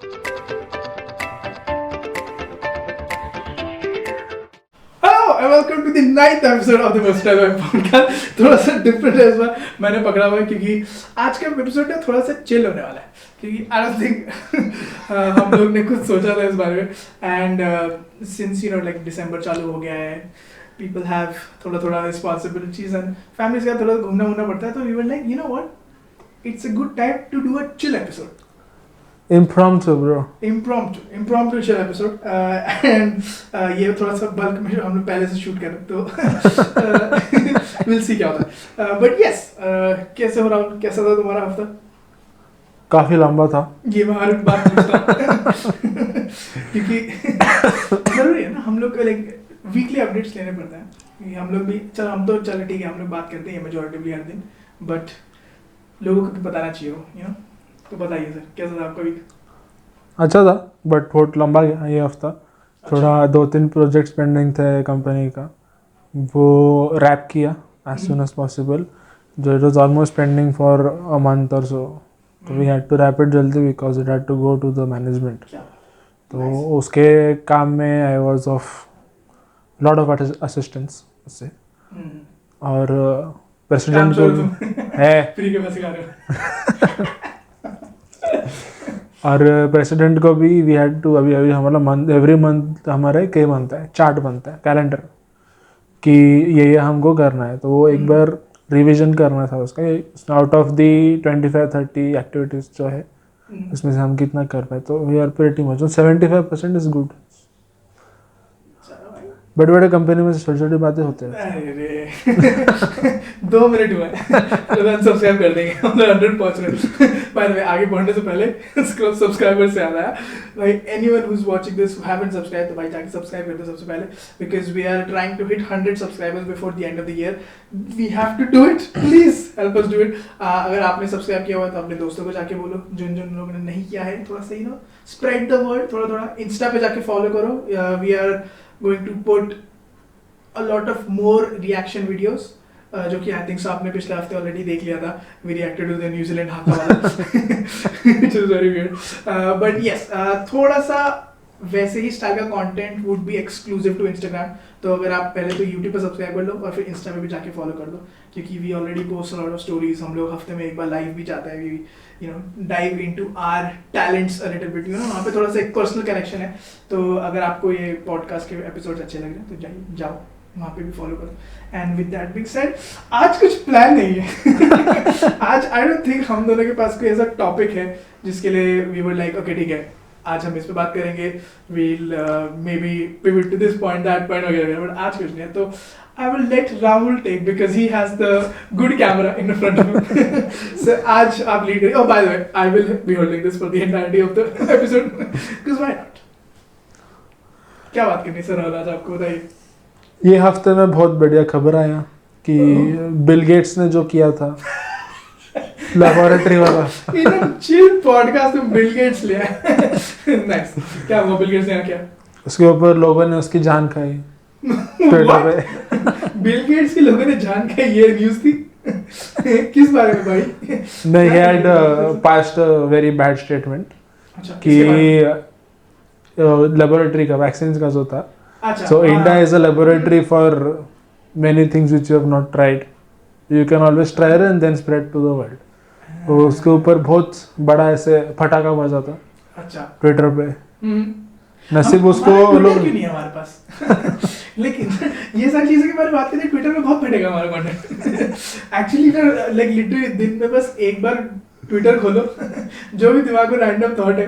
And welcome to the 9th episode of the First Time Ever podcast. थोड़ा सा different है इस बार, मैंने पकड़ा हुआ है क्योंकि आज का एपिसोड ना थोड़ा सा चिल होने वाला है, क्योंकि आई डोंट थिंक हम लोग ने कुछ सोचा था इस बारे में. एंड सिंस लाइक दिसंबर चालू हो गया है, पीपल हैव थोड़ा रिस्पॉन्सिबिलिटीज एंड फैमिली के साथ थोड़ा घूमना पड़ता है, तो we were like what, it's a good time to do a chill episode. Impromptu, bro. Impromptu chill episode. And ये थोड़ा सा बल्क में हम लोग पहले से शूट कर रहे, तो we'll see क्या होता है. But yes, कैसे हो रहा, कैसा था तुम्हारा हफ्ता? काफी लंबा था. ये मैं हर बात पूछता हूँ क्योंकि जरूरी है ना, हम लोग को लाइक वीकली अपडेट्स लेने पड़ते हैं. हम लोग भी चलो ठीक है, हम लोग बात करते हैं मेजॉरिटिवली हर दिन, बट लोगों को बताना चाहिए तो बताइए सर, कैसा था आपका वीक? अच्छा था, बट बहुत लंबा गया ये हफ्ता. थोड़ा 2-3 प्रोजेक्ट्स पेंडिंग थे कंपनी का, वो रैप किया एज सुन एज पॉसिबल. जो it was almost pending for a month और सो, तो we had to wrap it जल्दी because it had to go to the management. तो उसके काम में I was of lot of assistance उससे. और प्रेसिडेंट को है फ्री के पैसे खा रहे हो. और प्रेसिडेंट को भी वी हैड टू अभी हमारा मंथ, एवरी मंथ हमारे के बनता है, चार्ट बनता है, कैलेंडर कि ये हमको करना है. तो वो एक बार रिवीजन करना था उसका. आउट ऑफ दी 25-30 एक्टिविटीज जो है उसमें से हम कितना कर पाए, तो we are pretty much 75% is good. बड़े बड़े कंपनी में छोटी छोटी बातें होते हैं. अरे 2 मिनट हुआ है, सब्सक्राइब कर देंगे, हम लोग 100 पहुंच रहे हैं. बाय द वे, आगे बढ़ने से पहले सब्सक्राइबर से याद आया भाई, anyone who is watching this who haven't subscribe, तो भाई जाके सब्सक्राइब कर दो सबसे पहले, because we are trying to hit 100 subscribers before the end of the year. We have to do it, please help us do it. अगर आपने subscribe किया हुआ तो अपने दोस्तों को जाके बोलो, जिन लोगों ने नहीं किया है, थोड़ा सा स्प्रेड द वर्ड. थोड़ा इंस्टा पे जाके फॉलो करो. We are going to put a lot of more reaction videos, जो कि आई थिंक आपने पिछले हफ्ते ऑलरेडी देख लिया था. We reacted to the New Zealand haka वाला which is very weird. But yes, थोड़ा सा वैसे ही स्टाइल का content would be exclusive to Instagram. तो अगर आप पहले तो यूट्यूब पर सब्सक्राइब कर लो और फिर इंस्टा पे भी जाके फॉलो कर दो, क्योंकि we already post a lot of stories. हम लोग हफ्ते में एक बार लाइव भी जाते हैं. We dive into our talents a little bit. वहाँ पे थोड़ा सा एक पर्सनल कनेक्शन है. तो अगर आपको ये पॉडकास्ट के एपिसोड्स अच्छे लग रहे हैं तो जाओ वहाँ पे भी फॉलो करो. And with that being said, आज कुछ प्लान नहीं है. आज आई डोंट थिंक हम दोनों के पास कोई ऐसा टॉपिक है जिसके लिए वी वर लाइक ओके ठीक है आज हम इस पे बात करेंगे, we'll maybe pivot to this point that point वगैरह. बट आज कुछ नहीं है, तो I will let Rahul take because he has the good camera in front of him. So आज आप lead करिए. Oh by the way, I will be holding this for the entirety of the episode because why not? क्या बात करनी sir Rahul, आज आपको बताइए. ये हफ्ते में बहुत बढ़िया खबर आया कि बिल गेट्स ने जो किया था लेबोरेटरी वाला. चिल पॉडकास्ट में बिल गेट्स लिया. नाइस. क्या हुआ बिल गेट्स ने क्या? उसके ऊपर लोगों ने उसकी जान खाई ट्विटर पे. बिल गेट्स के लोगों ने जान खाई, ये न्यूज़ थी? किस बारे में भाई? नहीं, he had passed a very bad statement कि लेबोरेटरी का वैक्सीन का जो था. So India is a laboratory for many things which you have not tried. You can always try it and then spread to the world. तो उसके ऊपर बहुत बड़ा ऐसे फटाका बजा था ट्विटर पे. नसीब उसको लोग क्यों नहीं है हमारे पास. लेकिन ये सारी चीज़ों के बारे में बात करें, ट्विटर में बहुत फटेगा हमारा कंटेंट. एक्चुअली लाइक लिटरली दिन में बस एक बार ट्विटर खोलो, जो भी दिमाग में रैंडम थॉट है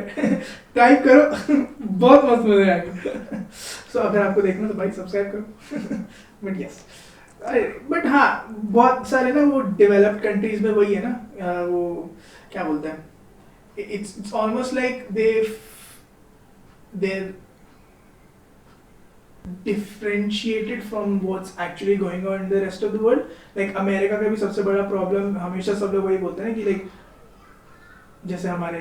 टाइप करो, बहुत मस्त मजे आएंगे. सो अगर आपको देखना तो भाई सब्सक्राइब करो. बट यस, बट हाँ बहुत सारे ना वो डेवलप्ड कंट्रीज में वही है ना, वो क्या बोलते हैं, it's almost like they're differentiated from what's actually going on in the rest of the world. Like America का भी सबसे बड़ा प्रॉब्लम हमेशा सब लोग वही बोलते हैं ना कि लाइक जैसे हमारे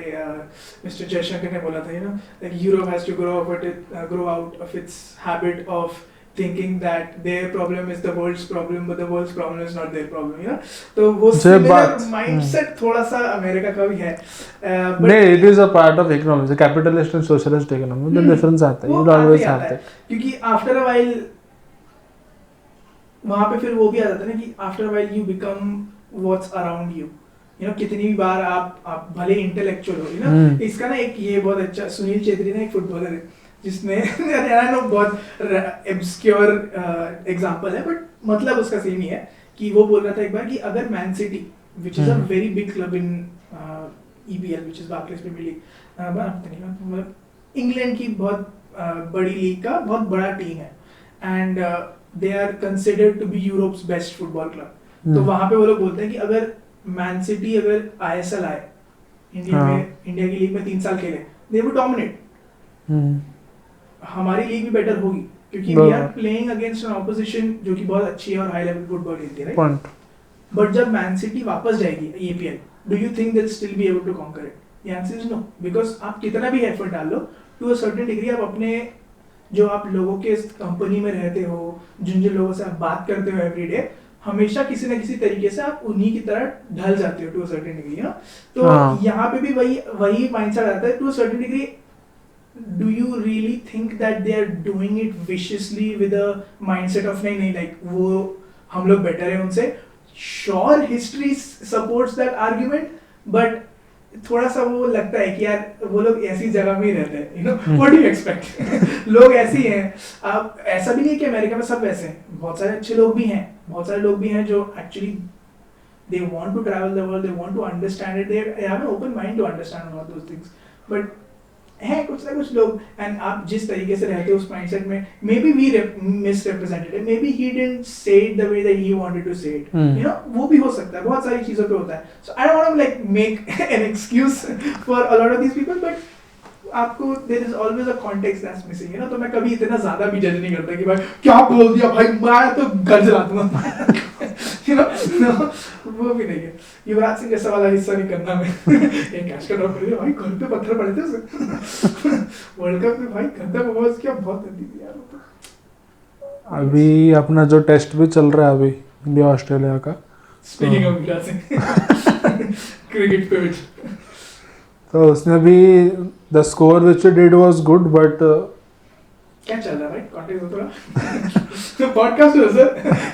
मिस्टर जयशंकर ने बोला था, like Europe has to grow out of its habit of thinking that their problem is the world's problem, but the world's problem is not their problem, you know. तो वो ये similar बात, mindset थोड़ा सा America का भी है. But नहीं, it is a part of economy, capitalist and socialist economy. The difference आता है, वो you will always आते have आता है. that. क्योंकि after a while वहाँ पे फिर वो भी आ जाता है ना कि after a while you become what's around you. You know, कितनी भी बार आप भले इंटेलेक्चुअल हो, you know. इसका ना एक ये बहुत अच्छा, सुनील चेत्री ना एक फुटबॉलर है जिसने I know बहुत obscure एग्जांपल है, बट मतलब उसका सेम ही है कि वो बोल रहा था एक बार कि अगर Man city which is a very big club in EPL which is Barclays Premier League, मतलब इंग्लैंड की बहुत बड़ी लीग का बहुत बड़ा टीम है, and they are considered to be Europe's best football club. तो वहाँ पे वो लोग बोलते हैं कि अगर मैन सिटी अगर ISL आए इंडिया में, इंडिया की लीग में 3 साल खेले, दे विल डोमिनेट. हमारी लीग भी बेटर होगी क्योंकि we are playing against an opposition जो कि बहुत अच्छी है और हाई लेवल फुटबॉल खेलती है, राइट. बट जब मैन सिटी वापस जाएगी EPL, do you think they will still be able to conquer it? The answer is no, because आप कितना भी एफर्ट डाल लो, टू अ सर्टेन डिग्री आप अपने जो आप लोगों के कंपनी में रहते हो, जिन जिन लोगों से आप बात करते हो एवरीडे, हमेशा किसी ना किसी तरीके से आप उन्हीं की तरह ढल जाते हो टू अ सर्टेन डिग्री, ना. तो यहाँ पे भी वही माइंडसेट आता है to a certain degree. Do you really think that they are doing it viciously with a mindset of नहीं like वो हम लोग better हैं उनसे? Sure, history supports that argument, but थोड़ा सा वो लगता है कि यार वो लोग ऐसी जगह में ही रहते हैं, you know, what do you expect? लोग ऐसे ही हैं. आप ऐसा भी नहीं कि अमेरिका में सब वैसे हैं, बहुत सारे अच्छे लोग भी हैं, बहुत सारे लोग भी हैं जो actually they want to travel the world, they want to understand it, they have an open mind to understand all those things, but है कुछ ना कुछ लोग, एंड आप जिस तरीके से रहते हो उस माइंडसेट में, maybe we misrepresented, maybe he didn't say it the way that he wanted to say it, you know, वो भी हो सकता है, बहुत सारी चीजों पे होता है. So I don't want to like make an excuse for a lot of these people, but आपको there is always a context that's missing, you know. तो मैं कभी इतना ज्यादा भी जज नहीं करता कि भाई क्या बोल दिया भाई, मैं तो घर जला दूंगा, यू नो, वो भी नहीं है. युवराज सिंह जैसा वाला हिस्सा नहीं करना मैं. ये कैच का ड्रॉप कर दिया भाई, घर पे पत्थर पड़े थे उसे. वर्ल्ड कप में भाई गंदा परफॉर्मेंस किया, बहुत गंदी थी यार वो तो. अभी अपना जो टेस्ट भी चल रहा है अभी इंडिया ऑस्ट्रेलिया का, speaking of Yuvraj Singh, cricket पे विच, तो उसमें भी the score which did was good, but क्या चल रहा है भाई, कॉन्टेक्स्ट दो थोड़ा. पॉडकास्ट है सर,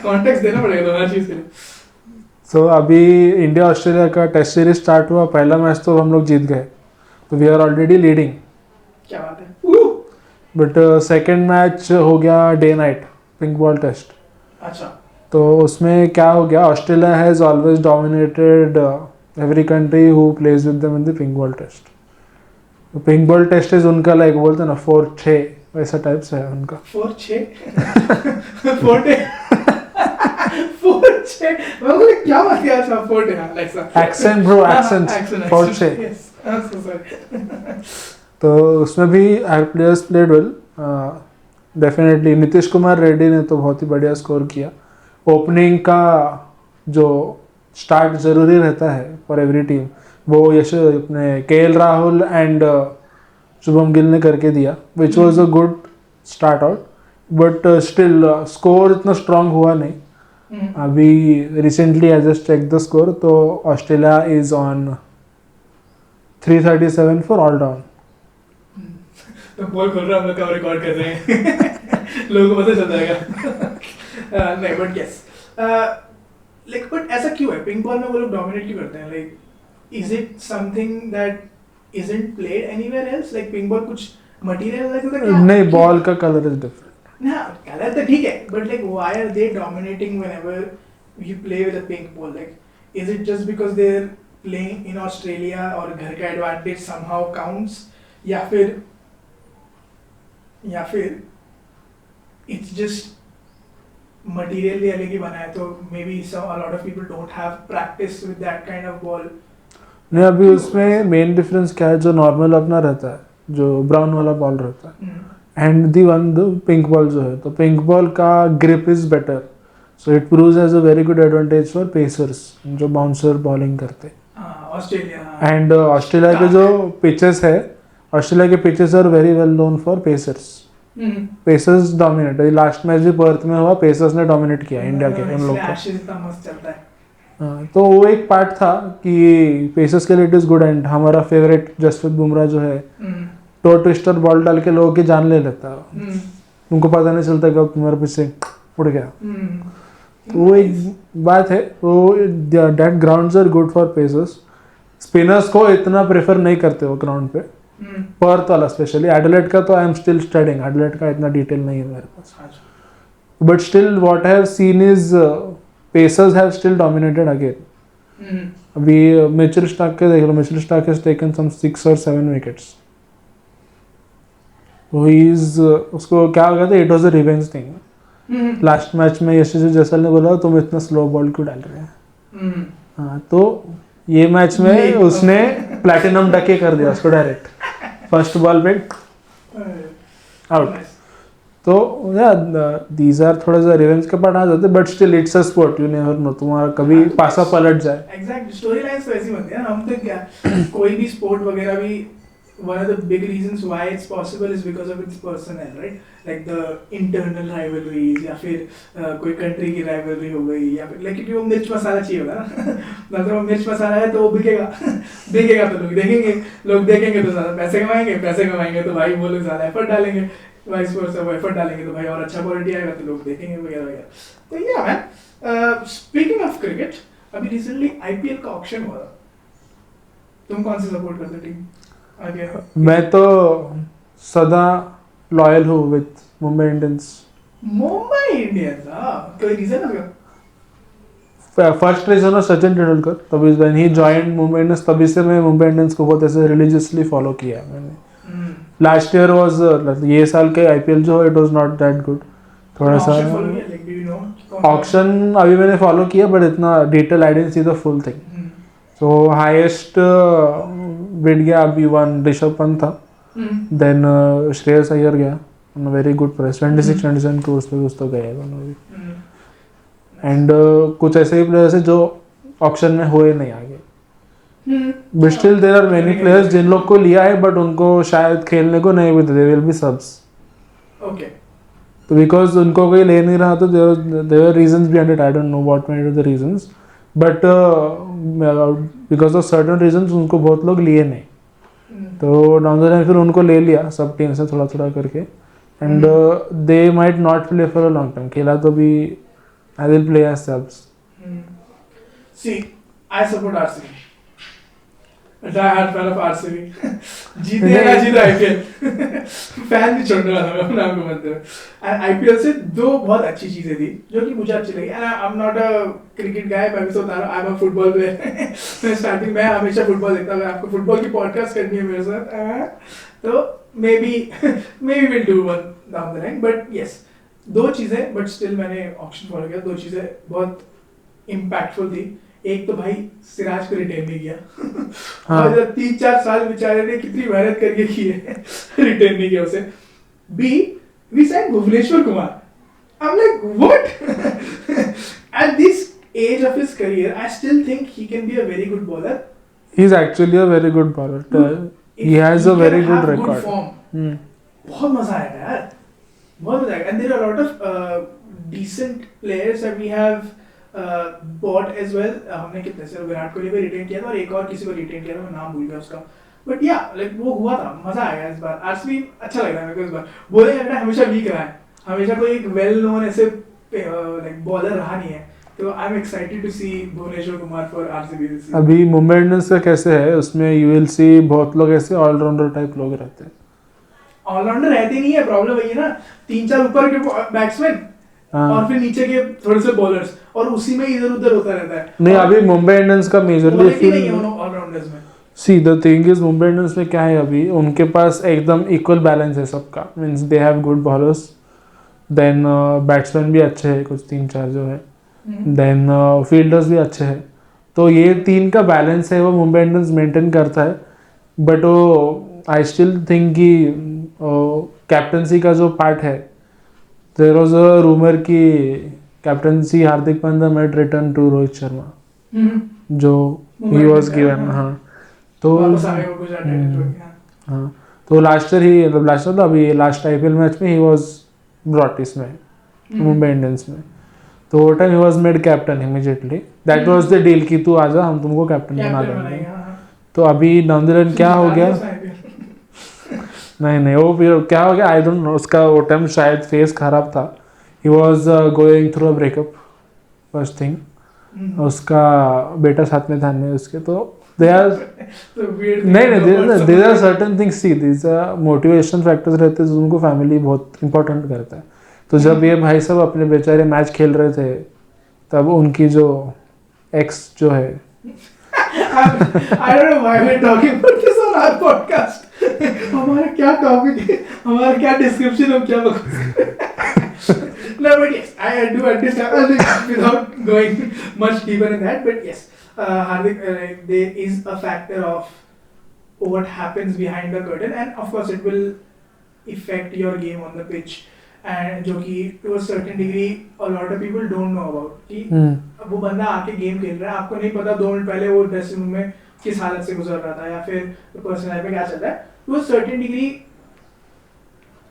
कॉन्टेक्स्ट देना पड़ेगा तो हर चीज के लिए. सो अभी इंडिया ऑस्ट्रेलिया का टेस्ट सीरीज स्टार्ट हुआ, पहला मैच तो हम लोग जीत गए, तो वी आर ऑलरेडी लीडिंग. क्या बात है. बट सेकंड मैच हो गया day night pink ball test. अच्छा. तो उसमें क्या हो गया, Australia has always dominated every country who plays with them in the pink ball test. Pink ball test is उनका लाइक बोलते हैं ना 4-6 वैसा टाइप से है उनका. 4-6 4-6 मैं बोले क्या बात है. अच्छा 4 हां लाइक सा accent bro, accent 4-6. Yes I am so sorry. तो उसमें भी our players played well definitely. Nitish Kumar Reddy ने तो बहुत ही बढ़िया स्कोर किया. ओपनिंग का जो स्टार्ट ज़रूरी रहता है फॉर एवरी टीम, वो यश अपने KL राहुल एंड शुभम गिल ने करके दिया, which was a good start out. But still score इतना स्ट्रांग हुआ नहीं. अभी recently I just check the score, तो Australia is on 337 for all down. तो बॉल खोल रहा हम लोग रिकॉर्ड कर रहे हैं. लोगों को पता चल जाएगा. नहीं बट यस लाइक, बट ऐसा क्यों है पिंक बॉल में वो लोग डोमिनेट क्यों करते हैं? Like is it something that isn't played anywhere else? like pink ball कुछ मटेरियल लाइक होता है क्या? नहीं, बॉल का कलर इज डिफरेंट. ना कलर तो ठीक है, but like why are they dominating whenever you play with a pink ball? like is it just because they're playing in Australia और घर का advantage somehow counts, या फिर it's just मटेरियल भी अलग ही बना है, तो may be a lot of people don't have practice with that kind of ball. नहीं, अभी उसमें मेन डिफरेंस क्या है, जो नॉर्मल अपना रहता है, जो ब्राउन वाला बॉल रहता है, एंड द पिंक बॉल जो है, तो पिंक बॉल का grip is better, so it proves as a very good advantage for pacers जो बाउंसर बॉलिंग करते हैं. ऑस्ट्रेलिया एंड ऑस्ट्रेलिया के जो पिचेस है, ऑस्ट्रेलिया के pitches are very well known for pacers. Pacers dominate, last match भी Perth में हुआ, पेसर्स ने डोमिनेट किया इंडिया के उन लोग को। Ashes इतना मस्त चलता है। हाँ, तो वो एक पार्ट था कि पेसर्स के लिए इट इज गुड, एंड हमारा फेवरेट जसप्रीत बुमराह जो है टो ट्विस्टर बॉल डाल के लोगों की जान ले लेता है, उनको पता नहीं चलता कब तुम्हारे पीछे उड़ गया। तो वो एक बात है, वो that grounds are good for pacers. Spinners को इतना प्रेफर नहीं करते वो ग्राउंड पे, पर्थ वाला स्पेशली। एडिलेड का तो I am still studying, Adelaide का इतना डिटेल नहीं है मेरे पास, but still what I have seen is pacers have still dominated again. अभी मिचेल स्टार्क के देख लो, Mitchell Starc has taken some 6 or 7 wickets. वो इज उसको क्या हो गया था, it was a revenge thing. Last match में यशस्वी जैसल ने बोला तुम इतना स्लो बॉल क्यों डाल रहे हैं। हाँ, तो ये मैच में उसने प्लैटिनम डके कर दिया उसको डायरेक्ट फर्स्ट बॉल पे आउट। तो दीज आर थोड़ा सा रिवेंज के पार्ट आ जाते, but still it's a sport, you never know, तुम्हारा कभी पासा पलट जाए। एग्जैक्ट स्टोरी लाइंस तो ऐसी बनती है ना। हम तो क्या कोई भी स्पोर्ट वगैरह भी, one of the big reasons why it's possible is because of its personnel, right? Like the internal rivalries, या फिर कोई कंट्री की rivalry हो गई, या फिर लेकिन वो मिर्च मसाला चाहिए होता है ना। मतलब वो मिर्च मसाला है तो वो बिकेगा बिकेगा तो लोग देखेंगे तो ज़्यादा पैसे कमाएंगे तो भाई वो लोग ज़्यादा एफर्ट डालेंगे, वाइस वर्सा, वो एफर्ट डालेंगे तो भाई और अच्छा क्वालिटी आएगा तो लोग देखेंगे वगैरह वगैरह। तो या मैन, स्पीकिंग ऑफ क्रिकेट, अभी रिसेंटली आईपीएल का ऑक्शन हुआ था, तुम कौन सी सपोर्ट करते टीम? मैं तो सदा लॉयल हूँ with Mumbai Indians. Mumbai Indians, कोई रीजन है? फर्स्ट रीजन है सचिन तेंदुलकर, तभी when he joined Mumbai Indians, तभी से मैं मुंबई इंडियंस को बहुत ऐसे रिलीजियसली फॉलो किया है मैंने। लास्ट ईयर वाज, ये साल के आईपीएल जो it was not that good, थोड़ा सा ऑक्शन अभी मैंने फॉलो किया, बट इतना detail I didn't see the full thing. So highest bid गया अभी वन ऋषभ पंत था, देन श्रेयस अय्यर गया on a very good price, 26-27 crores पे कुछ तो गए दोनों भी। एंड कुछ ऐसे ही प्लेयर्स है जो ऑक्शन में हुए नहीं आगे, but still there are many players जिन लोग को लिया है बट उनको शायद खेलने को नहीं भी, they will be subs. Okay, तो बिकॉज उनको कोई ले नहीं रहा तो there are reasons behind it, I don't know what might be the reasons, but because of certain reasons उनको बहुत लोग लिए नहीं। तो डाउन द लाइन फिर उनको ले लिया सब टीम से थोड़ा थोड़ा करके, and they might not play for a long term. खेला तो भी I will play as subs. See I support RCB, die hard fan of RCB. जीते या ना जीते आईपीएल, फैन भी छोड़ रहा था मैं अपने आप को मतलब। एंड आईपीएल से दो बहुत अच्छी चीजें थी जो कि मुझे अच्छी लगी। And I am not a cricket guy, मैं भी तो बता रहा हूं, I am a football player. मैं स्टार्टिंग में हमेशा फुटबॉल देखता हूं, आपको फुटबॉल की पॉडकास्ट करनी है मेरे साथ तो may be will do one down the line, but yes दो चीजें, बट स्टिल मैंने ऑप्शन फॉलो किया। दो चीजें बहुत इम्पैक्टफुल थी। एक तो भाई सिराज को रिटेन नहीं किया। हाँ। और 3-4 साल बेचारे ने कितनी मेहनत करके की है, रिटेन नहीं किया उसे। Be we signed Bhuvneshwar Kumar. I'm like, what? At this age of his career, I still think he can be a very good bowler. He's actually a very good bowler. He has a very good record. Form. बहुत मजा आएगा यार, बहुत मजा आएगा। And there are a lot of decent players that we have bought as well. हमने कितने से विराट कोहली को रिटेन किया था और एक और किसी को रिटेन किया था, मैं नाम भूल गया उसका, बट या लाइक वो हुआ था, मजा आएगा इस बार। आरसीबी अच्छा लग रहा है मेरे को इस बार। बोले जाता है हमेशा वीक रहा है, हमेशा कोई एक वेल नोन ऐसे लाइक बॉलर रहा नहीं है, तो I am excited to see Bhuvneshwar Kumar for RCB this season. अभी मुंबई इंडियंस का कैसे है, उसमें यू विल सी बहुत लोग ऐसे ऑलराउंडर टाइप लोग रहते हैं। ऑलराउंडर रहते नहीं है, प्रॉब्लम वही है ना, 3-4 ऊपर के बैट्समैन और फिर नीचे के थोड़े से बॉलर्स, और उसी में इधर उधर होता रहता है। नहीं, अभी मुंबई इंडियंस का मेजरली ऑलराउंडर्स में see the thing is, Mumbai Indians में क्या है, अभी उनके पास एकदम इक्वल बैलेंस है सबका। Means they have good bowlers, then batsman भी अच्छे हैं कुछ 3-4 जो है, देन फील्डर्स भी अच्छे हैं। तो ये 3 का बैलेंस है वो मुंबई इंडियंस मेंटेन करता है। बट वो आई स्टिल थिंक कि कैप्टनसी का जो पार्ट है, देयर वाज अ रूमर कि captaincy Hardik Pandya might return to Rohit Sharma, जो ही वाज गिवन। हाँ, तो हाँ, तो लास्ट ईयर तो अभी लास्ट IPL मैच में ही वाज ब्रॉट इसमें मुंबई इंडियंस में, तो वो time he was made captain immediately, that was the deal कि तू आजा हम तुमको कैप्टन बना कैप्टन देंगे। बनाएगा, हाँ। तो अभी डाउन द लाइन क्या हो गया, नहीं वो फिर क्या हो गया आई डोंट नो, उसका वो टाइम शायद फेस खराब था, he was going through a breakup first thing, उसका बेटा साथ में था नहीं उसके, तो दे आर नहीं there are certain things, see these are motivation factors रहते हैं जो उनको फैमिली बहुत इंपॉर्टेंट करता है। तो जब ये भाई सब अपने बेचारे मैच खेल रहे थे तब उनकी जो एक्स जो है I don't know why we're talking about this on our podcast. हमारा क्या टॉपिक है, हमारा क्या डिस्क्रिप्शन, हम क्या No, but yes, I do understand. I think without going much deeper in that, but yes, Hardik, there is a factor of what happens behind the curtain, and of course, it will affect your game on the pitch, and जो कि to a certain degree, a lot of people don't know about. कि वो बंदा आके game खेल रहा है, आपको नहीं पता 2 मिनट पहले वो ड्रेसिंग रूम में किस हालत से गुजर रहा था या फिर पर्सनल लाइफ में क्या चल रहा है। To a certain degree,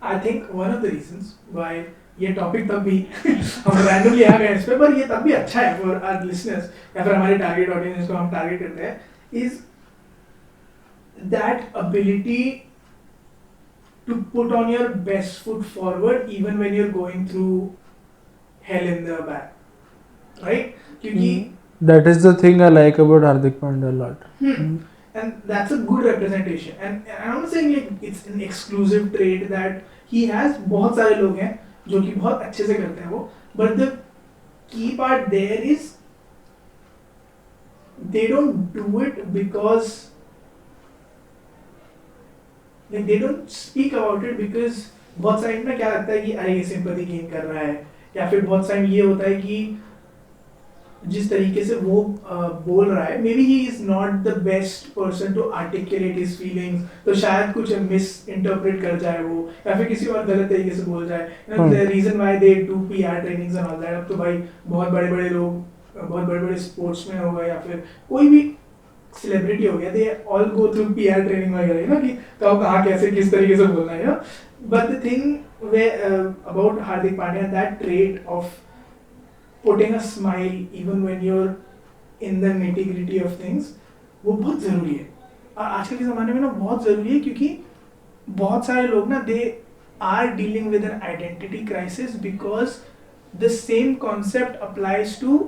I think one of the reasons why ये टॉपिक तब भी हम रैंडमली आ गए इस पे, पर ये तब भी अच्छा है फॉर आवर लिसनर्स या फिर हमारे टारगेट ऑडियंस जिसको हम टारगेट करते हैं, is that ability to put on your best foot forward even when you are going through hell in the back, right? क्योंकि that is the thing I like about Hardik Pandya a lot. And that's a good representation, and I'm not saying like it's an exclusive trait that he has. बहुत सारे लोग हैं जो कि बहुत अच्छे से करते हैं वो, but the key part there is they don't do it because like they don't speak about it because बहुत सारे में क्या लगता है कि अरे ये सिंपैथी गेन कर रहा है, या फिर बहुत सारे ये होता है कि जिस तरीके से वो बोल रहा है maybe he is not the best person to articulate his feelings, तो शायद कुछ मिस इंटरप्रेट कर जाए वो, या फिर किसी और गलत तरीके से बोल जाए। The reason why they do PR trainings and all that. अब तो भाई बहुत बड़े बड़े लोग, बहुत बड़े बड़े स्पोर्ट्समैन हो गए या फिर कोई भी सेलिब्रिटी हो गया, they all go through PR training वगैरह ना, कि कब कहाँ कैसे किस तरीके से बोलना है। But the thing about Hardik Pandya, that trait of putting a smile even when you're in the nitty gritty of things, वो बहुत ज़रूरी है। और आजकल के ज़माने में ना बहुत ज़रूरी है, क्योंकि बहुत सारे लोग ना they are dealing with an identity crisis because the same concept applies to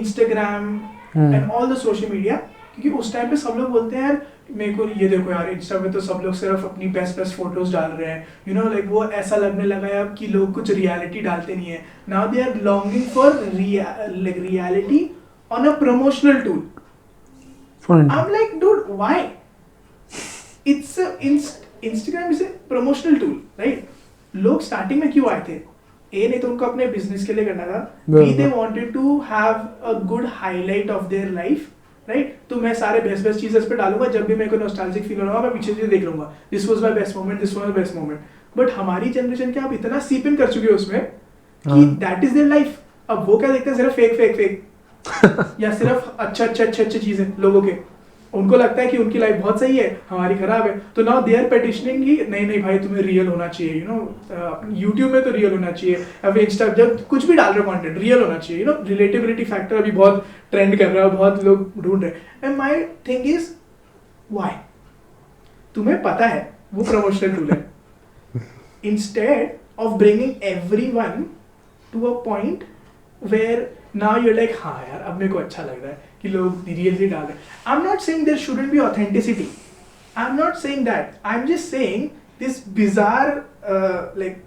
Instagram and all the social media। क्योंकि उस टाइम पे सब लोग बोलते हैं यार मेरे को ये देखो यार इंस्टा पे तो सब लोग सिर्फ अपनी बेस्ट फोटोज डाल रहे हैं, यू नो लाइक वो ऐसा लगने लगा है अब कि लोग कुछ रियलिटी डालते नहीं है। Now they are longing for reality on a promotional tool. I am like dude why? It's Instagram is a promotional tool, right? लोग स्टार्टिंग में क्यों आए थे? ए नहीं तो उनको अपने बिजनेस के लिए करना था, be they wanted to have a good highlight of their life, right? तो मैं सारे बेस्ट चीजें इस पे डालूंगा, जब भी मेरे को नॉस्टैल्जिक फील हो रहा मैं पीछे से देख लूंगा, this was my best moment, this was my best moment. But हमारी जनरेशन क्या अब इतना सीप इन कर चुकी है उसमें कि दैट इज देयर लाइफ। अब वो क्या देखते हैं? सिर्फ फेक या सिर्फ अच्छे चीजें लोगों के। उनको लगता है कि उनकी लाइफ बहुत सही है, हमारी खराब है। तो नाउ दे आर पेटिशनिंग कि नहीं भाई तुम्हें रियल होना चाहिए, यू नो यूट्यूब में तो रियल होना चाहिए, या फिर इंस्टा जब कुछ भी डाल रहे हो कंटेंट रियल होना चाहिए, यू नो रिलेटिविटी फैक्टर अभी बहुत ट्रेंड कर रहा है, बहुत लोग ढूंढ रहे हैं। And my thing is why? तुम्हें पता है वो प्रमोशनल टूल है। Instead of bringing everyone to a point where now you like हाँ यार अब मेरे को अच्छा लग रहा है कि लोग रियली डाल रहे हैं। I am not saying there shouldn't be authenticity, I am not saying that, I am just saying this bizarre like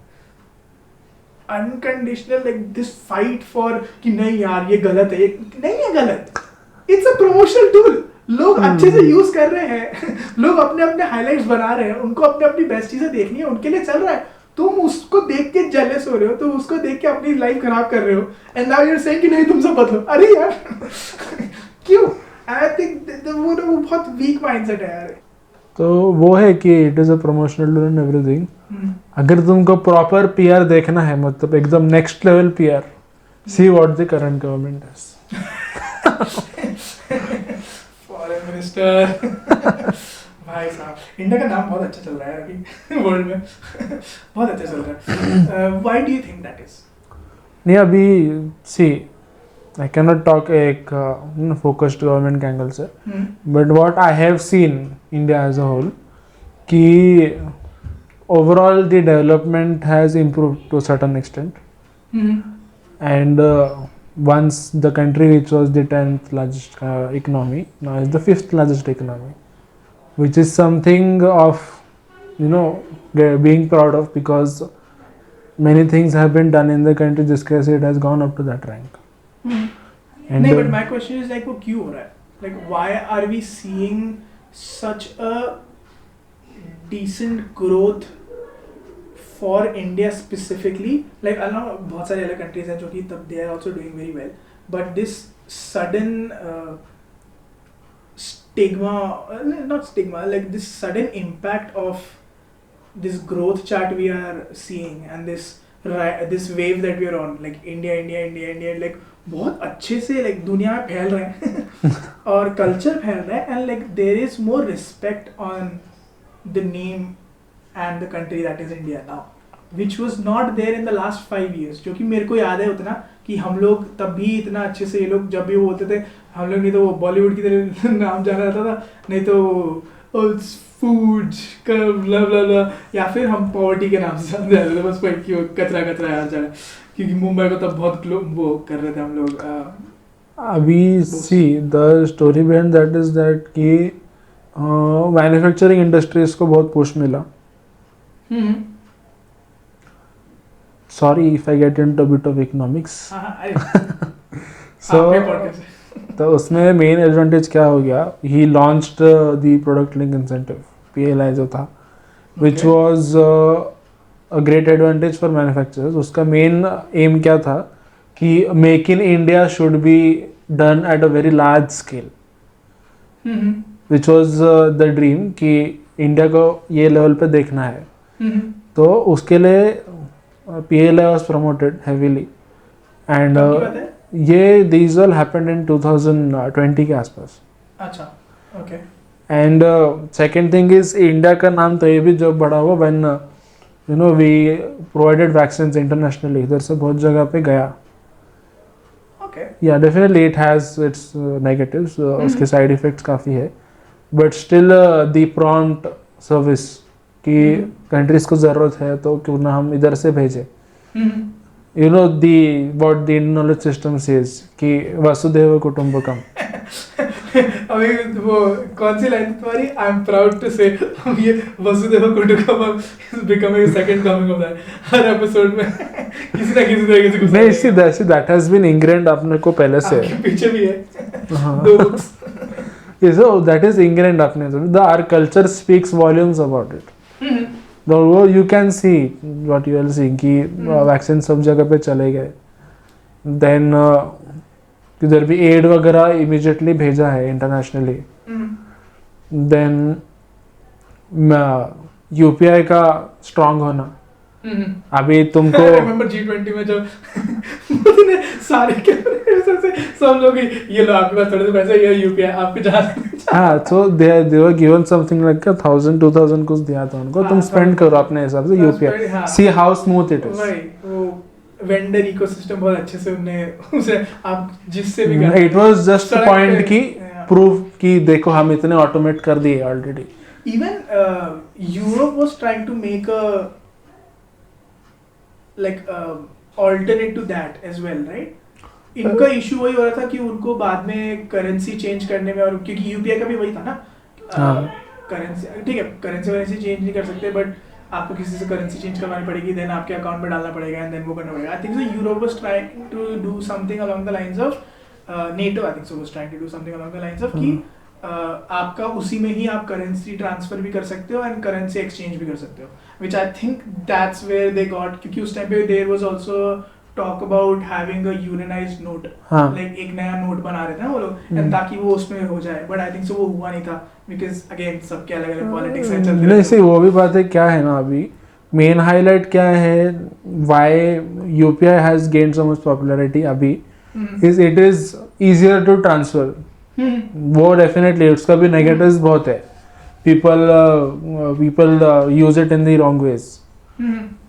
unconditional like this fight for कि नहीं यार ये गलत है, नहीं है गलत, इट्स अ प्रमोशनल टूल। लोग अच्छे से यूज कर रहे हैं, लोग अपने अपने हाइलाइट्स बना रहे हैं, उनको अपने अपनी बेस्ट चीजें देखनी है, उनके लिए चल रहा है। तुम उसको देख के जेलस हो रहे हो, तुम उसको देख के अपनी लाइफ खराब कर रहे हो, and now you are saying कि नहीं तुम सब बदलो। अरे यार क्यों? आई थिंक वो बहुत वीक माइंडसेट है यार। तो वो है कि it is a promotional tool and everything. अगर तुमको प्रॉपर PR देखना है, मतलब एकदम next level PR, see what the current government does. Foreign minister भाई साहब इंडिया का नाम बहुत अच्छा चल रहा है अभी वर्ल्ड में बहुत अच्छा चल रहा है. Why do you think that is? नहीं अभी सी आई कैनॉट टॉक एक फोकस्ड गवर्नमेंट के एंगल से, but what I have seen India as a whole कि overall the development has improved to a certain extent, and once the country which was the 10th largest economy now is the 5th largest economy, which is something of being proud of, because many things have been done in the country जिसके वजह से it has gone up to that rank. And नहीं, but my question is like वो क्यों हो रहा है? Like why are we seeing such a decent growth for India specifically? Like I know बहुत सारे अलग countries हैं जो कि तब they are also doing very well, but this sudden not stigma, like this sudden impact of this growth chart we are seeing and this wave that we are on, like India, like बहुत अच्छे से like दुनिया में फैल रहे हैं और culture फैल रहा है, and like there is more respect on the name and the country that is India now, which was not there in the last 5 years. जो कि मेरे को याद है उतना कि हम लोग तब भी इतना अच्छे से ये लोग जब भी वो बोलते थे, हम लोग नहीं तो वो बॉलीवुड की तरह नाम जाना जाता था, नहीं तो फूड का ब्ला ब्ला ब्ला, या फिर हम पॉवर्टी के नाम से जाने जाते थे, बस कोई क्यों कचरा याद जाना, क्योंकि मुंबई को तब बहुत वो कर रहे थे हम लोग. अभी see the story behind that is that कि मैन्युफैक्चरिंग इंडस्ट्रीज को बहुत पुश मिला. Sorry if I get into a bit of economics. So तो उसमें मेन एडवांटेज क्या हो गया, he launched the product link incentive PLI जो था, which was a great advantage for manufacturers. उसका मेन एम क्या था कि make in India should be done at a very large scale, which was the dream कि India को ये level पे देखना है. तो उसके लिए PLI was promoted heavily, and ये these all happened in 2020 के आसपास. अच्छा, okay. And second thing is India का नाम तो ये भी जब बड़ा हुआ when we provided vaccines internationally, इधर से बहुत जगह पे गया. Okay. Yeah, definitely it has its negatives. उसके side effects काफ़ी है, but still the prompt service कि कंट्रीज को ज़रूरत है तो क्यों ना हम इधर से भेजें. You know the what the Indian knowledge system says कि वसुधैव कुटुंबकम. अभी वो कौन सी लाइन तुम्हारी? आई एम प्राउड टू से ये वसुधैव कुटुंबकम is becoming second coming of that हर एपिसोड में किसी ना किसी तरीके से. नहीं, see that has been ingrained अपने को पहले से. पीछे भी है दो books. So that is ingrained अपने से. Our culture speaks volumes about it. वो you can see what you will see कि वैक्सीन सब जगह पे चले गए. Then किधर भी एड वगैरह इमीडिएटली भेजा है इंटरनेशनली. Then UPI का स्ट्रांग होना. अभी तुमको रिमेंबर G20 में जब सारे सब लोग ये लो आपके पास थोड़े से पैसे, ये UPI आपको जहाँ. हाँ, so they were given something like 1,000-2,000 कुछ दिया था उनको. तुम स्पेंड करो अपने हिसाब से UPI. See how smooth it is. वो वेंडर इकोसिस्टम बहुत अच्छे से उन्हें उसे आप जिससे भी. It was just a point की proof कि देखो हम इतने ऑटोमेट कर दिए already. Even Europe was trying to make a like alternate to that as well, right? इनका इशू वही हो रहा था कि उनको बाद में करेंसी चेंज करने में, और क्योंकि यूपीआई का भी वही था ना, करेंसी ठीक है, करेंसी चेंज नहीं कर सकते, बट आपको किसी से करेंसी चेंज करवानी पड़ेगी, देन आपके अकाउंट में डालना पड़ेगा, एंड देन वो करना पड़ेगा. I think so Europe was trying to do something along the lines of NATO. I think so was trying to do something along the lines of कि आपका उसी में ही आप करेंसी ट्रांसफर भी कर सकते हो एंड करेंसी एक्सचेंज भी कर सकते हो, which I think that's where they got. क्योंकि उस टाइम पे there was also talk about having a unionized note, like एक नया नोट बना रहे थे ना वो लोग, एंड ताकि वो उसमें हो जाए, बट आई थिंक सो वो हुआ नहीं था, बिकॉज अगेन सबके अलग अलग पॉलिटिक्स हैं चलते. नहीं सही, वो भी बात है. क्या है ना, अभी मेन हाईलाइट क्या है, why UPI has gained so much popularity अभी, is it is easier to transfer. वो डेफिनेटली उसका भी नेगेटिव्स बहुत है, people use it in the wrong ways.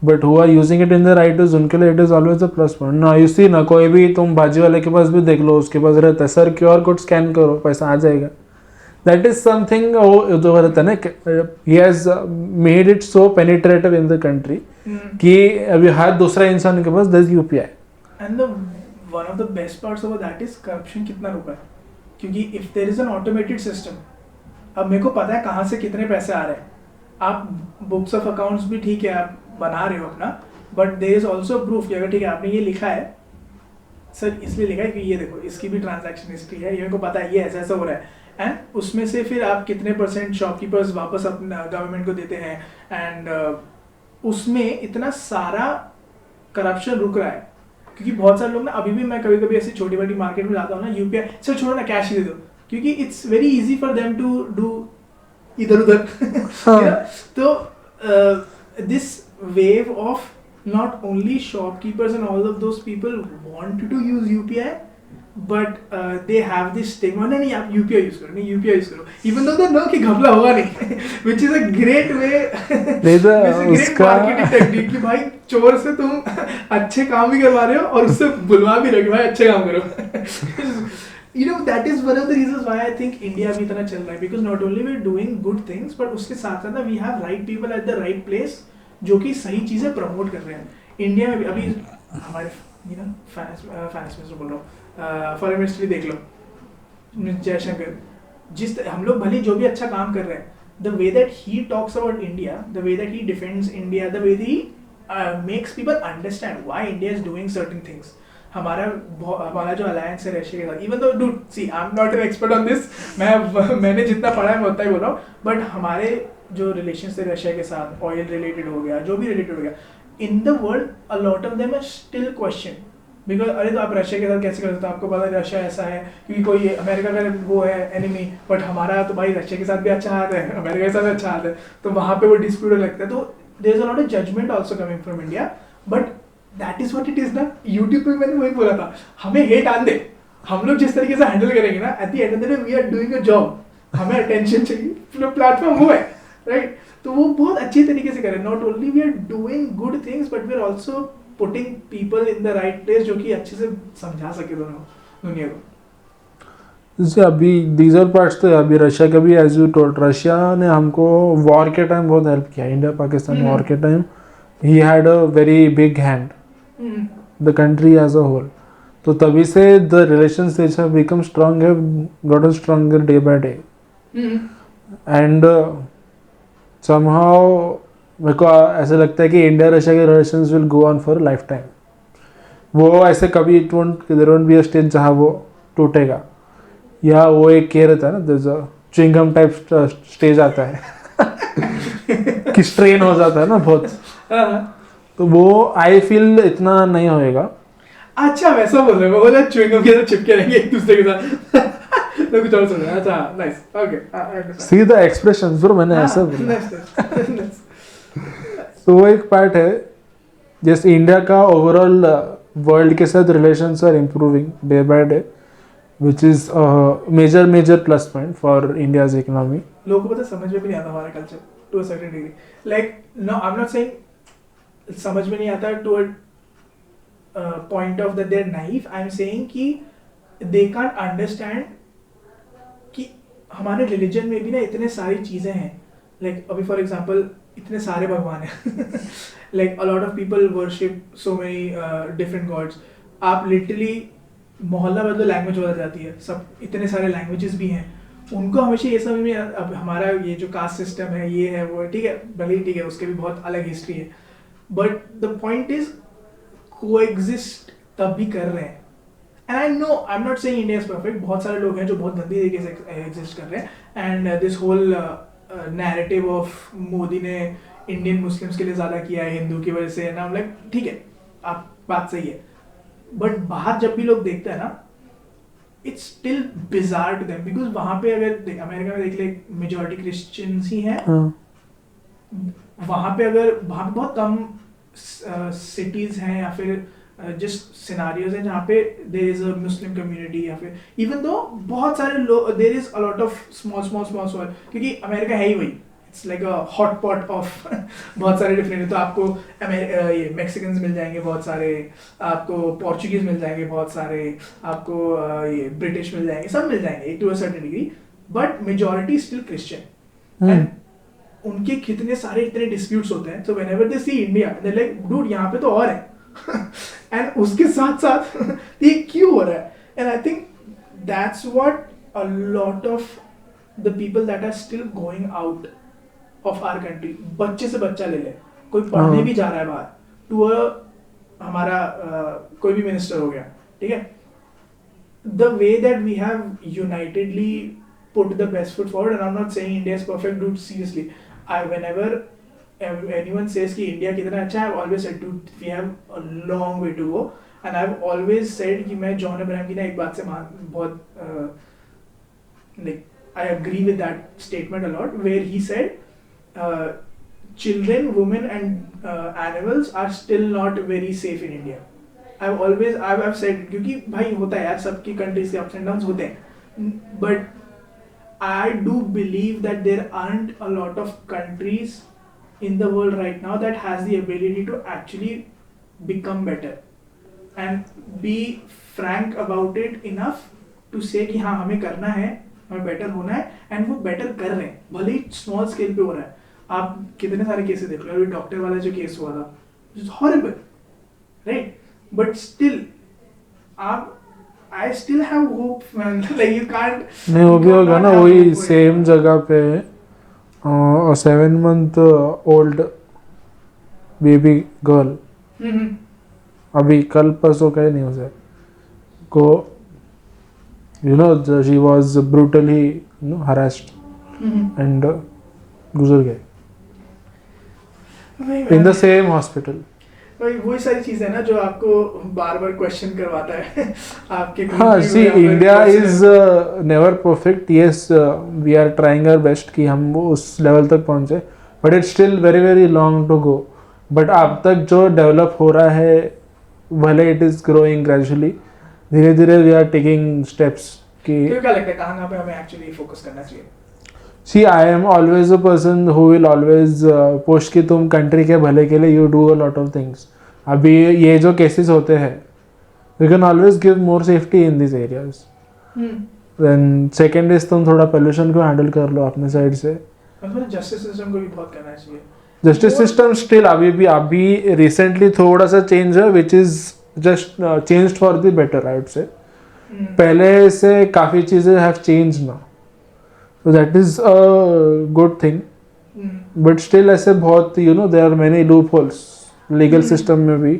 But who are using it in the right ways उनके लिए it is always a plus point ना. You see ना, कोई भी तुम भाजी वाले के पास भी देख लो, उसके पास रहता है सर QR कोड स्कैन करो पैसा आ जाएगा. दैट इज समथिंग जो रहता है ना, he has made it so penetrative in the country कि अभी हर दूसरा इंसान के पास there's UPI. And one of the best parts of that is corruption कितना रुका है. क्योंकि if there is an automated system, अब मेरे को पता है कहाँ से कितने पैसे आ रहे हैं. आप बुक्स ऑफ अकाउंट्स भी ठीक है आप बना रहे हो अपना, but there is also proof कि अगर ठीक है आपने ये लिखा है सर, इसलिए लिखा है कि ये देखो इसकी भी ट्रांजैक्शन हिस्ट्री है, ये मेरे को पता है ये ऐसा ऐसा हो रहा है. एंड उसमें से फिर आप कितने % शॉपकीपर्स वापस अपना गवर्नमेंट को देते हैं. एंड उसमें इतना सारा करप्शन रुक रहा है. क्योंकि बहुत सारे लोग ना, अभी भी मैं कभी कभी ऐसी छोटी बड़ी मार्केट में जाता हूँ ना, UPI सर छोड़ो ना कैश ही दे दो, क्योंकि it's very easy for them to do इधर उधर. तो this wave of not only shopkeepers and all of those people want to use UPI, but they have this stigma, नहीं आप UPI use करो, नहीं UPI use करो, even though they know कि घपला होगा नहीं, which is a great way, great marketing technique कि भाई चोर से तुम अच्छे काम भी करवा रहे हो और उससे बुलवा भी रहे हो कि भाई अच्छे काम करो. You know, that is one of the reasons why I think India भी इतना चल रहा है, because not only we are doing good things, but उसके साथ साथ we have right people at the right place जो कि सही चीज़ें प्रमोट कर रहे हैं. इंडिया में भी अभी हमारे फाइनेंस मिनिस्टर बोल रहा हूँ, फॉरेन मिनिस्टर देख लो, जयशंकर, हम लोग भले जो भी अच्छा काम कर रहे हैं, the way that he talks about India, the way that he defends India, the way he makes people understand why India is doing certain things. हमारा जो अलायंस है रशिया के साथ, even though dude see I am not an expert on this, मैंने जितना पढ़ा है मैं उतना ही बोल रहा हूँ, बट हमारे जो रिलेशंस थे रशिया के साथ, ऑयल रिलेटेड हो गया, जो भी रिलेटेड हो गया, in the world a lot of them are still question, because अरे तो आप रशिया के साथ कैसे कर सकते हो, आपको पता है रशिया ऐसा है क्योंकि कोई अमेरिका का वो है एनिमी, बट हमारा तो भाई रशिया के साथ भी अच्छा हाथ है, अमेरिका के साथ भी अच्छा हाथ है, तो वहाँ पे वो डिस्प्यूट लगता है. तो there is a lot of judgement also coming from India, but that is what it is ना. यूट्यूब पे मैंने वही बोला था, हमें हेट आन दे, हम लोग जिस तरीके से हैंडल करेंगे ना, at the end of the day we are doing a job, हमें अटेंशन चाहिए, प्लेटफॉर्म वो है, राइट. तो वो बहुत अच्छी तरीके से करें. Not only we are doing good things, but we are also putting people in the right place जो कि अच्छे से समझा सके दोनों दुनिया को. जैसे अभी दीज आर पार्ट्स, तो अभी रशिया का भी एज यू टोल्ड, रशिया ने हमको वॉर के टाइम बहुत हेल्प किया. इंडिया पाकिस्तान वॉर के time he had a very big hand, the country as a whole. तो तभी से the relations which have become strong have gotten stronger day by day. And somehow मेरे को ऐसा लगता है कि इंडिया रशिया के relations will go on for life time. वो ऐसे कभी there won't be a stage जहाँ वो टूटेगा, या वो एक कह रहता है ना, there is a chewing gum type stage आता है कि स्ट्रेन हो जाता है ना बहुत. तो वो आई फील इतना नहीं होएगा. अच्छा वैसा बोल रहे हो, वो च्युइंगम के साथ चिपके रहेंगे एक दूसरे के साथ. तो कुछ और सुन रहा है. अच्छा nice, okay, see the expressions, bro मैंने ऐसा बोला. तो वो एक पार्ट है. जैसे इंडिया का ओवरऑल वर्ल्ड के साथ relations are improving day by day, which is major plus point for India's economy. लोगों को पता समझ में भी नहीं आता हमारा culture to a certain degree. Like no I am not saying समझ में नहीं आता to a point of that they are naive. I am saying कि दे कांट अंडरस्टैंड कि हमारे रिलीजन में भी ना इतने सारी चीज़ें हैं. लाइक अभी फॉर एग्जांपल इतने सारे भगवान हैं. Like a lot of people worship so many different God's. आप लिटरली मोहल्ला बदलो लैंग्वेज बदल जाती है. सब इतने सारे लैंग्वेजेस भी हैं. उनको हमेशा ये समझ में, अब हमारा ये जो कास्ट सिस्टम है ये है वो, ठीक है भले ही ठीक है, उसके भी बहुत अलग हिस्ट्री है, but the point is coexist तब भी कर रहे हैं. And I know, I'm not saying India is perfect. बहुत सारे लोग हैं जो बहुत गंदी तरीके से एग्जिस्ट कर रहे हैं. And this whole narrative of Modi ने इंडियन मुस्लिम्स के लिए ज़्यादा किया है हिंदू की वजह से ना, लाइक ठीक है आप बात सही है, बट बाहर जब भी लोग देखते हैं ना, it's still bizarre to them. Because वहाँ पे अगर अमेरिका में देख ले मेजॉरिटी क्रिश्चियंस ही हैं. वहाँ पे अगर वहाँ पे बहुत कम सिटीज़ हैं या फिर जस्ट सिनारियोज हैं जहाँ पे there is a Muslim community या फिर इवन दो बहुत सारे लोग there is a lot of small क्योंकि अमेरिका है ही वही it's like a hot pot of बहुत सारे डिफरेंट तो आपको ये मैक्सिकन्स मिल जाएंगे बहुत सारे आपको पोर्चुगीज मिल जाएंगे बहुत सारे आपको ये ब्रिटिश मिल जाएंगे सब मिल जाएंगे to a certain degree but majority still Christian and उनके कितने सारे इतने डिस्प्यूट्स होते हैं so whenever they see India they like dude यहाँ पे तो और है एंड उसके साथ साथ ये क्यों हो रहा है and I think that's what a lot of the people that are still going out of our country बच्चे से बच्चा ले ले कोई पढ़ने भी जा रहा है बाहर टू हमारा कोई भी मिनिस्टर हो गया ठीक है the way that we have unitedly put the best foot forward and I'm not saying India is perfect dude seriously whenever anyone says कि India कितना अच्छा है I've always said dude we have a long way to go and I've always said कि मैं John Abraham की ना एक बात से बहुत like I agree with that statement a lot where he said children women and animals are still not very safe in India I've said क्योंकि भाई होता है यार सबकी countries के ups and downs होते हैं but I do believe that there aren't a lot of countries in the world right now that has the ability to actually become better and be frank about it enough to say कि हाँ हमें करना है हमें better होना है and वो better कर रहे हैं भले ही small scale पे हो रहा है आप कितने सारे केसेस देख लो अभी डॉक्टर वाला जो केस हुआ था which is horrible right but still आप I still have hope man like you can't नहीं वो भी होगा ना वही सेम जगह पे 7 month old बेबी गर्ल अभी कल परसों का ही न्यूज़ है को you know she was brutally harassed and गुजर गए in the same hospital वही सारी चीजें ना जो आपको बार बार क्वेश्चन करवाता है आपके हाँ see India is never perfect yes we are trying our best कि हम वो उस लेवल तक पहुंचे but it's still very very long to go but अब तक जो डेवलप हो रहा है भले इट इज ग्रोइंग ग्रेजुअली धीरे धीरे वी आर टेकिंग स्टेप्स कि क्या लगता है कहाँ पे हमें एक्चुअली फोकस करना चाहिए see I am always a person who will always push कि तुम कंट्री के भले के लिए you do a lot of things अभी ये जो केसेस होते हैं you can always give more safety in this areas then second is तुम थोड़ा पोल्यूशन को हैंडल कर लो अपने साइड से जस्टिस सिस्टम को भी बहुत करना चाहिए जस्टिस सिस्टम स्टिल अभी रिसेंटली थोड़ा सा चेंज है which is just changed for the better I would say पहले से काफ़ी चीज़ें हैव चेंज ना so that is a good thing but still ऐसे बहुत you know there are many loopholes legal system में भी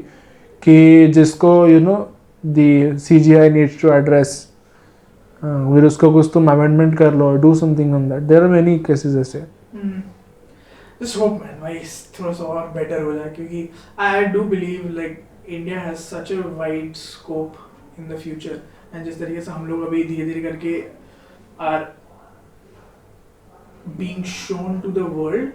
कि जिसको you know the CGI needs to address फिर उसको कुछ तुम amendment कर लो do something on that there are many cases ऐसे just hope man भाई थोड़ा सा और better हो जाए क्योंकि I do believe like India has such a wide scope in the future and जिस तरीके से हम लोग अभी धीरे धीरे करके are being shown to the world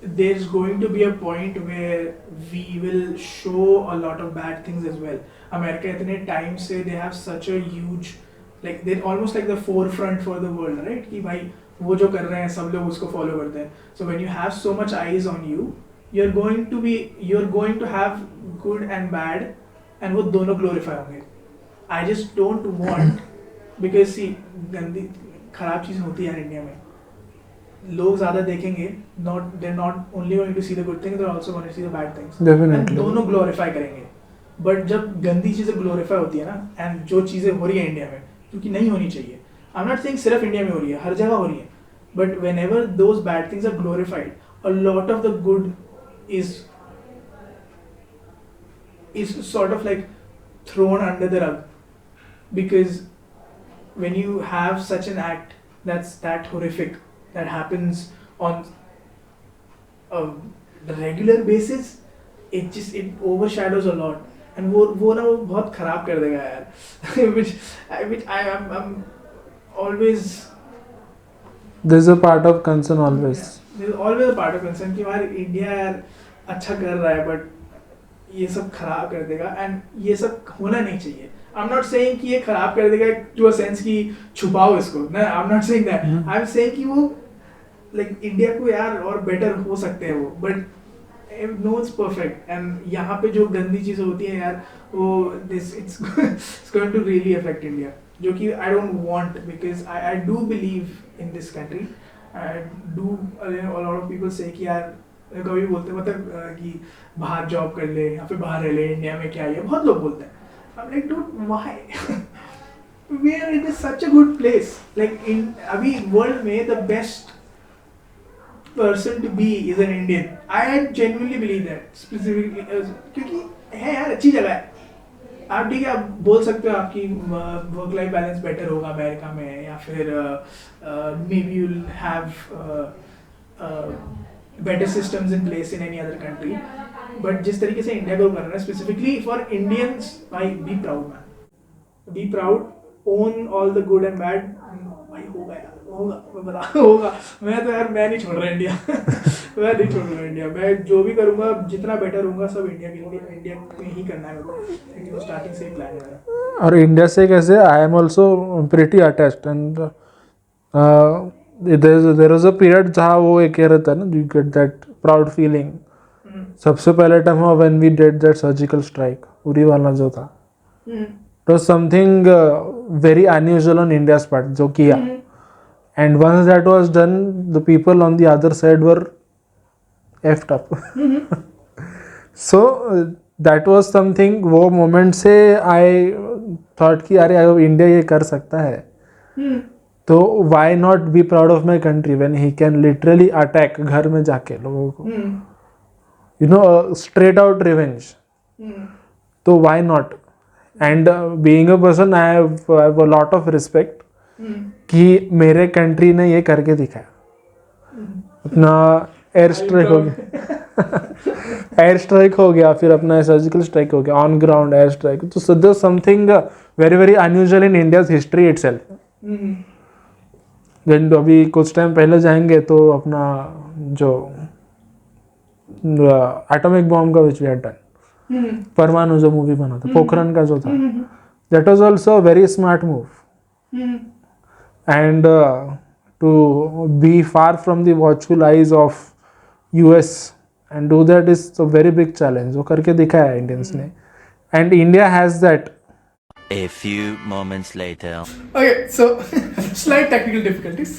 there's going to be a point where we will show a lot of bad things as well America itne time se they have such a huge like they're almost like the forefront for the world right कि भाई वो जो कर रहे हैं सब लोग उसको follow करते हैं so when you have so much eyes on you you're going to have good and bad and वो दोनों glorify होंगे I just don't want because see गंदी खराब चीज़ होती है इंडिया में लोग ज़्यादा देखेंगे they're not only going to see the good things they're also going to see the bad things definitely दोनों glorify करेंगे but जब गंदी चीज़ें glorify होती है ना and जो चीज़ें हो रही है इंडिया में क्योंकि नहीं होनी चाहिए I'm not saying सिर्फ इंडिया में हो रही है हर जगह हो रही है but whenever those bad things are glorified a lot of the good is sort of like thrown under the rug because when you have such an act that's that horrific that happens on a regular basis it overshadows a lot and वो ना वो बहुत खराब कर देगा यार which I'm always there's a part of concern always there's always a part of concern कि यार इंडिया यार अच्छा कर रहा है but ये सब खराब कर देगा, एंड ये सब होना नहीं चाहिए. आई एम नॉट सेइंग कि ये खराब कर देगा टू अ सेंस कि छुपाओ इसको, ना, आई am not saying that. I am saying कि वो लाइक इंडिया को यार और बेटर हो सकते हैं वो, but no it's perfect. And यहाँ पे जो गंदी चीज़ें होती हैं यार, वो this it's going to really affect India, जो कि I don't want, because I do believe in this country. I do, a lot of people से कि यार कभी बोलते हैं मतलब कि बाहर जॉब कर ले या फिर बाहर रह ले, इंडिया में क्या है, बहुत लोग बोलते हैं. I'm like, dude, why? We are in such a good place. Like in अभी world में the best person to be is an Indian. I genuinely believe that specifically क्योंकि है यार, अच्छी जगह है. आप ठीक है, आप बोल सकते हो आपकी वर्क लाइफ बैलेंस बेटर होगा अमेरिका में, या फिर may be you'll have better systems in place in any other country. But जिस तरीके से इंडिया को कर रहा है स्पेसिफिकली फॉर इंडियंस, भाई be proud man, be proud, own all the good and bad. भाई होगा यार, होगा, मैं बता होगा. मैं तो यार मैं नहीं छोड़ रहा इंडिया. मैं नहीं छोड़ रहा इंडिया. मैं जो भी करूँगा, जितना बेटर होऊंगा, सब इंडिया के लिए, इंडिया में ही करना है मेरे को. स्टार्टिंग से ही प्लान है. और इंडिया से कैसे I am also pretty attached, and there was a period जहाँ वो एक कह रहता है ना, you get that proud feeling. सबसे पहले टाइम हुआ when we did that surgical strike, Uri वाला जो था, it was something very unusual on India's part जो किया. And once that was done, the people on the other side were effed up. So that was something, वो moment से I thought कि अरे India ये कर सकता है, तो why not be proud of my country when he can literally attack घर में जाके लोगों को, you know, straight out revenge. So why not? And being a person, I have a lot of respect कि मेरे कंट्री ने ये करके दिखाया. अपना एयर स्ट्राइक हो गया, एयर स्ट्राइक हो गया, फिर अपना सर्जिकल स्ट्राइक हो गया, ऑन ग्राउंड एयर स्ट्राइक. तो there something very very unusual in India's history itself. अभी कुछ टाइम पहले जाएंगे तो अपना जो एटॉमिक बॉम्ब का विच वी हैड डन, परमाणु जो मूवी बना था, पोखरण का जो था, that was also very smart move. And to be far from the watchful eyes of US and do that is a very big challenge. वो करके दिखाया है इंडियंस ने, and India has that. A few moments later. Okay, so slight technical difficulties.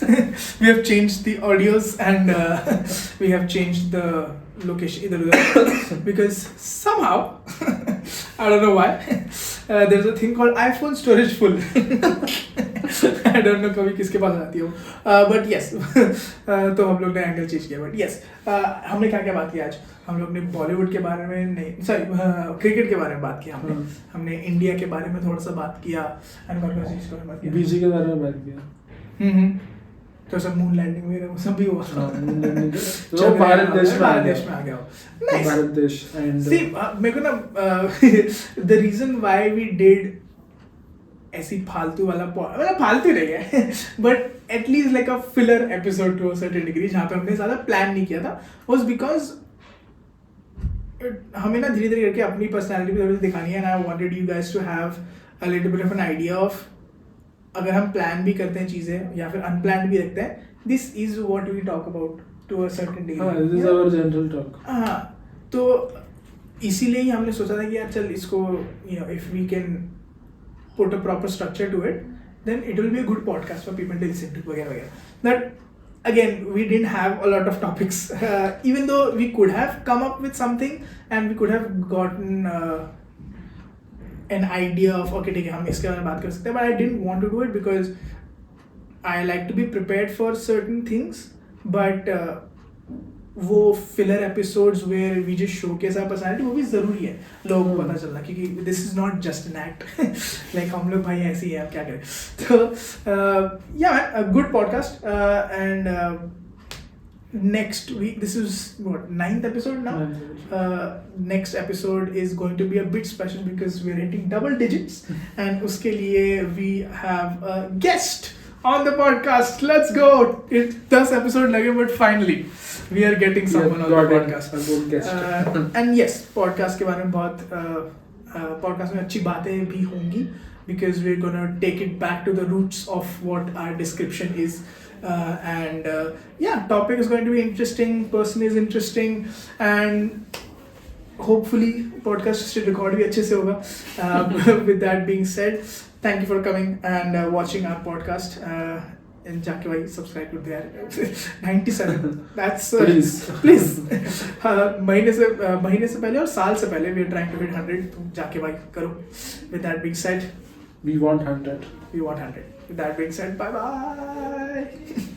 We have changed the audios and we have changed the location either because somehow I don't know why there's a thing called iPhone storage full. I don't know कभी किसके पास आती हो, but yes. तो हम लोग ने angle change किया, but yes. हमने क्या क्या बात की आज? हम लोग ने बॉलीवुड के बारे में नहीं, सॉरी क्रिकेट के बारे में बात किया. हमने इंडिया के बारे में थोड़ा सा बात किया, एंड बात किया, बीजी के बारे में बात किया. तो सब मून लैंडिंग में वो सब भी हुआ. तो भारत देश में आ गया. भारत देश. एंड सी मेरे को ना the reason why we did ऐसी फालतू वाला, मतलब फालतू नहीं है, but at least like a filler episode to a certain degree, जहाँ पे हमने ज़्यादा प्लान नहीं किया था, वाज बिकॉज हमें ना धीरे धीरे करके अपनी पर्सनैलिटी भी थोड़ी दिखानी है. And I wanted you guys to have a little bit of an idea of, अगर हम प्लान भी करते हैं चीज़ें या फिर अनप्लान भी रखते हैं, this is what we talk about to a certain degree. This is our general talk. हाँ, तो इसीलिए ही हमने सोचा था कि यार चल इसको, you know, if we can put a proper structure to it, then it will be a good podcast for people to listen to, वगैरह वगैरह. That again, we didn't have a lot of topics, even though we could have come up with something and we could have gotten an idea of okay, ठीक है, हम इसके बारे में बात कर सकते हैं, but I didn't want to do it because I like to be prepared for certain things, but वो filler episodes where we just showcase our personality, वो भी ज़रूरी है लोगों को पता चलना, क्योंकि this is not just an act. Like हम लोग भाई ऐसे ही है, आप क्या करें. तो या good podcast. And next week, this is what, 9th episode now. Next episode is going to be a bit special because we are hitting double digits, and uske liye we have a guest on the podcast. Let's go. 10 episode lage, but finally we are getting someone on the podcast. A good guest. And yes, podcast के बारे में बहुत podcast में अच्छी बातें भी होंगी, because we're gonna take it back to the roots of what our description is. And yeah, topic is going to be interesting, person is interesting, and hopefully podcast से record भी अच्छे से होगा. With that being said, thank you for coming and watching our podcast. And जाके भाई subscribe कर दो यार. 97. That's please. महीने से पहले और साल से पहले we are trying to hit 100. तो जाके भाई करो. With that being said, We want 100. we want 100. With that being said, bye bye.